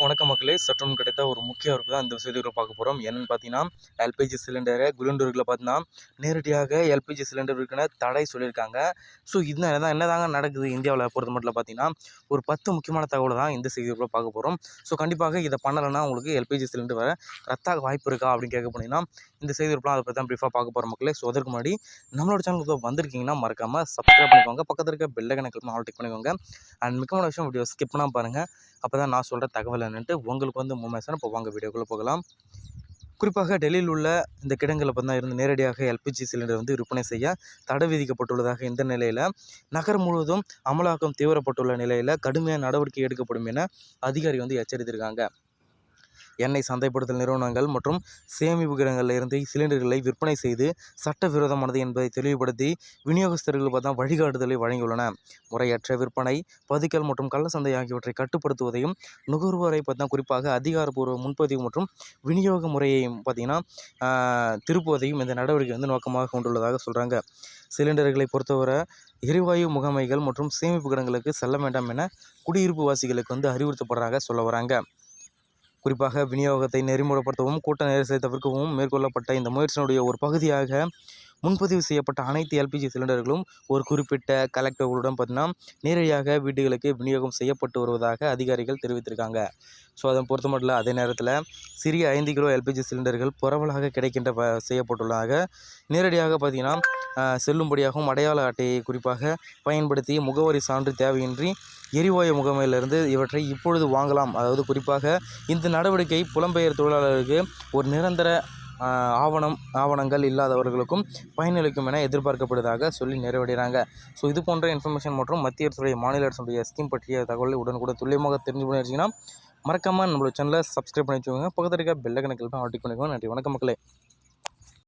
வணக்கம் மக்களே, சற்றும் கிடைத்த ஒரு முக்கிய அறிவிப்பு தான் இந்த செய்திகளை பார்க்க போகிறோம். என்னென்னு பார்த்தீங்கன்னா, எல்பிஜி சிலிண்டரை குளிர்ந்தூர்களில் பார்த்தீங்கன்னா நேரடியாக எல்பிஜி சிலிண்டருக்குன்னு தடை சொல்லியிருக்காங்க. ஸோ என்னதாங்க நடக்குது இந்தியாவில் பொறுத்த மட்டும் பார்த்தீங்கன்னா, ஒரு 10 முக்கியமான தகவலை தான் இந்த செய்திகளை பார்க்க போகிறோம். ஸோ கண்டிப்பாக இதை பண்ணலைன்னா உங்களுக்கு எல்பிஜி சிலிண்டர் வர ரத்தாக வாய்ப்பு இருக்கா அப்படின்னு கேட்க போனீங்கன்னா, இந்த செய்திகள்லாம் அதை பற்றி தான் ப்ரீஃபாக பார்க்க போகிறோம் மக்களே. ஸோ அதற்கு முன்னாடி நம்மளோட சேனலுக்கு வந்திருக்கீங்கன்னா மறக்காமல் சப்ஸ்கிரைப் பண்ணிக்கோங்க, பக்கத்தில் இருக்க பெல் ஐகானை கிளிக் பண்ணி ஆல் டிக் பண்ணிக்கோங்க. அண்ட் முக்கியமான விஷயம், வீடியோ ஸ்கிப் பண்ணாமல் பாருங்கள். அப்போ தான் நான் சொல்கிற தகவல் என்னன்ட்டு உங்களுக்கு வந்து முழுமையான. இப்போ வாங்க வீடியோக்குள்ளே போகலாம். குறிப்பாக டெல்லியில் உள்ள இந்த கிடங்கில் பார்த்தா இருந்து நேரடியாக எல்பிஜி சிலிண்டர் வந்து விற்பனை செய்ய தடை விதிக்கப்பட்டுள்ளதாக இந்த நிலையில் நகரம் முழுவதும் அமலாக்கம் தீவிரப்பட்டுள்ள நிலையில் கடுமையான நடவடிக்கை எடுக்கப்படும் என அதிகாரி வந்து எச்சரித்திருக்காங்க. எண்ணெய் சந்தைப்படுத்தல் நிறுவனங்கள் மற்றும் சேமிப்பு கிடங்களில் இருந்து சிலிண்டர்களை விற்பனை செய்து சட்டவிரோதமானது என்பதை தெளிவுபடுத்தி விநியோகஸ்தர்கள் பார்த்தா வழிகாட்டுதலை வழங்கியுள்ளன. முறையற்ற விற்பனை, பதுக்கல் மற்றும் கள்ளச்சந்தை ஆகியவற்றை கட்டுப்படுத்துவதையும் நுகர்வோரை பார்த்தா குறிப்பாக அதிகாரப்பூர்வ முன்பதிவு மற்றும் விநியோக முறையையும் பார்த்தீங்கன்னா திருப்புவதையும் இந்த நடவடிக்கை வந்து நோக்கமாக கொண்டுள்ளதாக சொல்கிறாங்க. சிலிண்டர்களை பொறுத்தவரை எரிவாயு முகமைகள் மற்றும் சேமிப்பு கிடங்களுக்கு செல்ல வேண்டாம் என குடியிருப்பு வாசிகளுக்கு வந்து அறிவுறுத்தப்படுறாங்க சொல்ல வராங்க. குறிப்பாக விநியோகத்தை நெறிமுறைப்படுத்தவும் கூட்ட நெரிசலை தவிர்க்கவும் மேற்கொள்ளப்பட்ட இந்த முயற்சியினுடைய ஒரு பகுதியாக முன்பதிவு செய்யப்பட்ட அனைத்து எல்பிஜி சிலிண்டர்களும் ஒரு குறிப்பிட்ட கலெக்டர்களுடன் பார்த்தீங்கன்னா நேரடியாக வீடுகளுக்கு விநியோகம் செய்யப்பட்டு வருவதாக அதிகாரிகள் தெரிவித்திருக்காங்க. ஸோ அதை பொறுத்த மட்டும் இல்லை, அதே நேரத்தில் சிறிய 5 கிலோ எல்பிஜி சிலிண்டர்கள் பரவலாக கிடைக்கின்ற செய்யப்பட்டுள்ளதாக நேரடியாக பார்த்தீங்கன்னா செல்லும்படியாகவும் அடையாள அட்டையை குறிப்பாக பயன்படுத்தி முகவரி சான்று தேவையின்றி எரிவாயு முகமையிலிருந்து இவற்றை இப்பொழுது வாங்கலாம். அதாவது குறிப்பாக இந்த நடவடிக்கை புலம்பெயர் தொழிலாளர்களுக்கு ஒரு நிரந்தர ஆவணங்கள் இல்லாதவர்களுக்கும் பயனளிக்கும் என எதிர்பார்க்கப்படுவதாக சொல்லி நிறைவடைகிறாங்க. ஸோ இது போன்ற இன்ஃபர்மேஷன் மற்றும் மத்திய அரசுடைய மாநில அரசுடைய ஸ்கீம் பற்றிய தகவலை உடனுக்குடன் துல்லியமாக தெரிஞ்சு பண்ணிச்சிங்கன்னா மறக்காமல் நம்மளோட சேனலை சப்ஸ்கிரைப் பண்ணி வச்சுக்கோங்க, பக்கத்தில் இருக்க பெல் ஐகானை கிளிக் பண்ணி ஆல் டிக் பண்ணிக்கோங்க. நன்றி, வணக்கம் மக்களே.